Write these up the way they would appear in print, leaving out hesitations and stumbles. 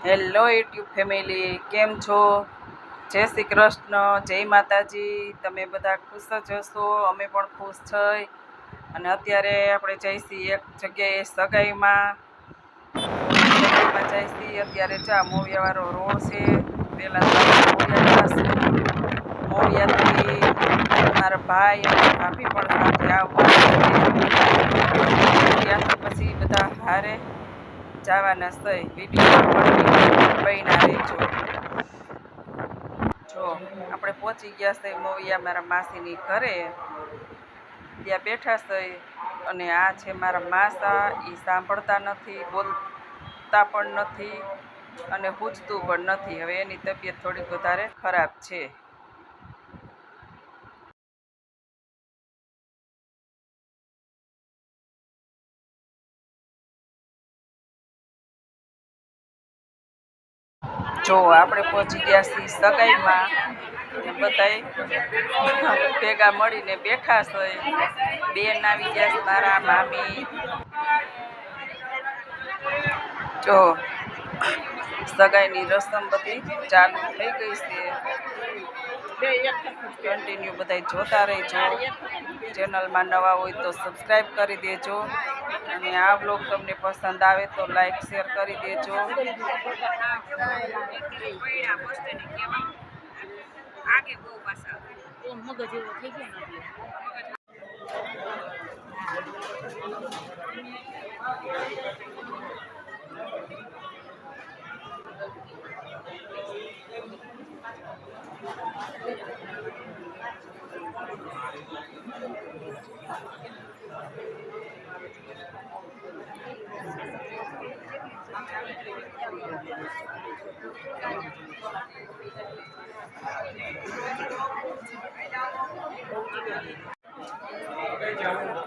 Hello YouTube family, કેમ છો? જય શ્રી કૃષ્ણ, જય માતાજી. તમે બધા ખુશ જ હશો, અમે પણ ખુશ છીએ. અને અત્યારે આપણે જઈશી એક જગ્યાએ સગાઈમાં જઈશી. અત્યારે ચા મોવિયાવાળો રોડ છે. પહેલાં તો મોવિયાથી મારા ભાઈ અને ભાભી પણ સાથે આવવાના છે. પછી બધા હારે જવાના સહી વિડીયો બન્યા રહેજો. જો આપણે પહોંચી ગયા છે મોવિયા મારા માસીની ઘરે. ત્યાં બેઠા છે અને આ છે મારા માસા. એ સાંભળતા નથી, બોલતા પણ નથી અને પૂછતું પણ નથી. હવે એની તબિયત થોડીક વધારે ખરાબ છે. જો આપણે પહોંચી ગયા છીએ સગાઈમાં. બધાય ભેગા મળીને બેઠા છે. બેન આવી ગયા છે, મારા મામી. જો સગાઈની રસમ બધી ચાલુ થઈ ગઈ છે. કન્ટિન્યુ બધા જોતા રહેજો. ચેનલમાં નવા હોય તો સબસ્ક્રાઈબ કરી દેજો અને આ બ્લોગ તમને પસંદ આવે તો લાઈક શેર કરી દેજો. આગે બહુ પાછા મગજ એવો થઈ ગયો.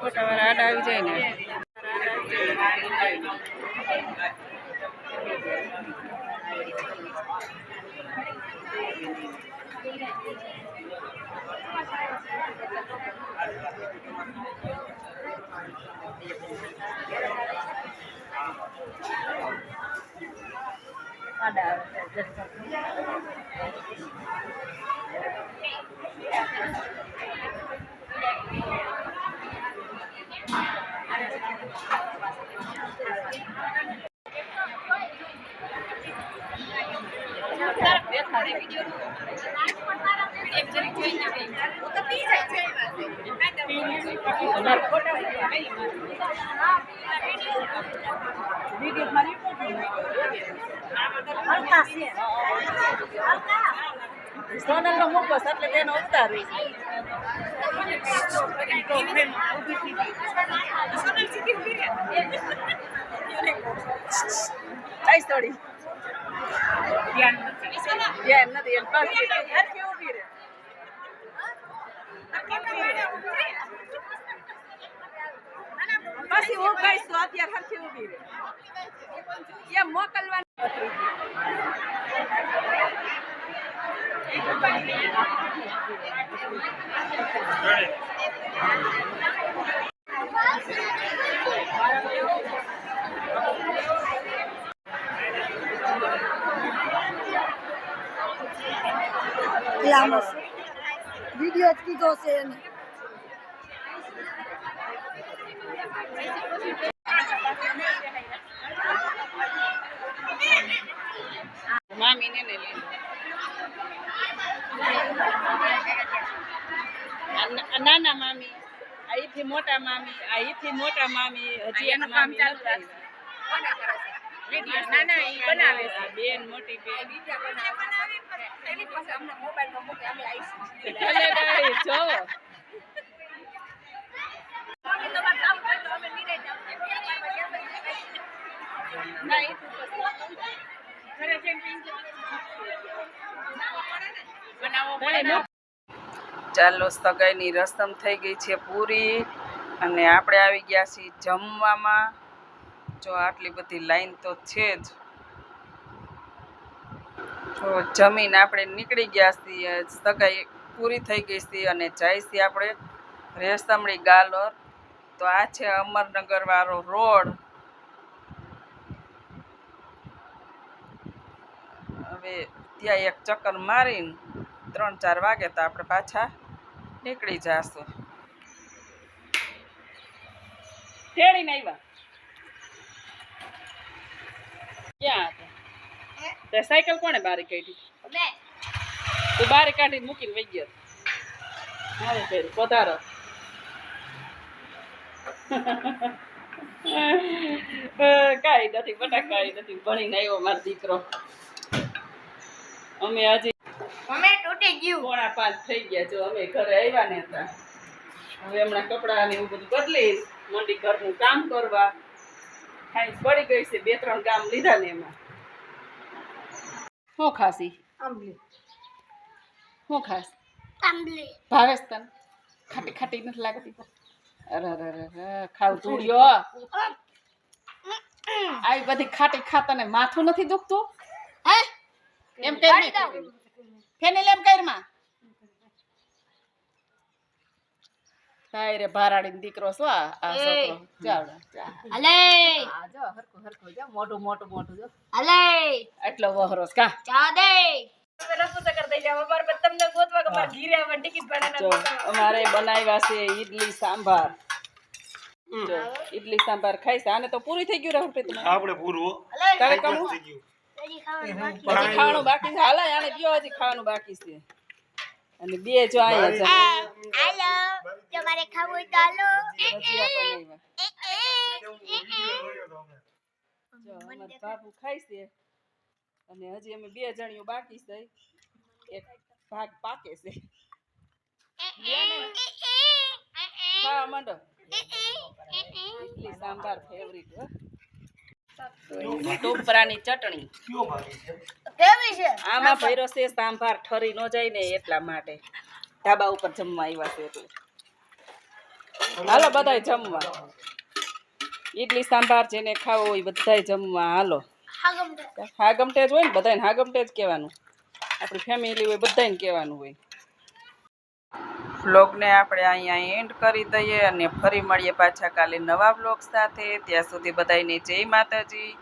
ફોટાવાળા આડા આવી જાય ને. સોનલ નો મોકસ એટલે તેનો ઉતારી ધ્યાન નથી પછી હું કહીશ તો અત્યારે હરખી ઉભી રહે એમ મોકલવાની. વિડીયો જ કીધો છે એને. મામીને ને નાના મામી, અહીંથી મોટા મામી, અહીંથી મોટા મામી. હજી એનું કામ ચાલુ રાખે. નાના ઈ બનાવે છે. બેન મોટી બેન એની પાસે અમને મોબાઈલમાં મૂકે અમે આવીશું. જો ચાલો સગાઈની રસમ થઈ ગઈ છે પૂરી અને આપણે આવી ગયા છીએ જમવામાં. જો આટલી બધી લાઈન તો છે જ. જો જમીને આપણે નીકળી ગયા છીએ. સગાઈ પૂરી થઈ ગઈ છે અને જાય છીએ આપણે રેશમડી ગાલોર. તો આ છે અમરનગર વાળો રોડ. હવે ત્યાં એક ચક્કર મારીને 3-4 વાગે તો આપણે પાછા નીકળી જાશું. તેડીને આવ્યા ક્યાં હતા તે સાયકલ કોણે બારી કાઢી? તું બારી કાઢીને મૂકીને વહી ગયો. હારે કર્યું પધારો. કાંઈ નથી બટા, કાંઈ નથી. ભણીને આવ્યો મારો દીકરો. અમે હજી તૂટી ગયું. 4:45 થઈ ગયા. જો અમે ઘરે આવ્યા ને હતા. હવે હમણાં કપડાં ને એવું બધું બદલીશ, મંડી ઘરનું કામ કરવા. ખાઈ પડી ગઈ છે, 2-3 કામ લીધા ને એમાં. શું ખાસી? આંબલી. શું ખાસ? આંબલી. ભાવેશ તને? ખાટી ખાટી નથી લાગતી? અરે અરે અરે ખાવ ધૂળ્યો. આવી બધી ખાટી ખાતા ને માથું નથી દુખતું? હે? એમ કઈ ફેનિલ એમ કઈમાં કાય રે ભારાડીનો દીકરો છો આ છોકરો. ચાલ અલે આ જો હરખું હરખું જો મોટું મોટું મોટું જો અલે એટલો વહરોસ કા ચા દે. જો અમારે બનાવ્યા છે ઈડલી સાંભાર. જો ઈડલી સાંભાર ખાઈ છે. આને તો પૂરી થઈ ગયું રહું તમે આપણે પૂરું તારે કમ થઈ ગયું. હજી ખાવાનું બાકી. હજી ખાવાનું બાકી છે. હાલા આને કયો હજી ખાવાનું બાકી છે. અને બે જો આયા છે હાલો તમારે ખાવું હોય તો હાલો. ભજીયા બનાવ્યા. જો અમાર બાબુ ખાઈ છે અને હજી અમે 2 જણીઓ બાકી છે. એક ભાગ પાકે છે. ખાવા માંડો. ઇડલી સાંભાર ફેવરિટ હો. ટોપરાની ચટણી કયો ભાગી છે? કેવી છે? આમાં ભર્યો છે સાંભાર ઠરી ન જાય ને એટલા માટે ધાબા ઉપર જમવા આવ્યા છે એટલે હાલો બધાય જમવા. ઈડલી સાંભાર જેને ખાવો હોય બધાય જમવા હાલો. હાગમટે જ હોય ને બધાને હાગમટે જ કહેવાનું. આપણી ફેમિલી હોય બધાને કહેવાનું હોય. વ્લોગને આપણે અહીંયા એન્ડ કરી દઈએ અને ફરી મળીએ પાછા કાલે નવા વ્લોગ સાથે. ત્યાં સુધી બધાને જય માતાજી.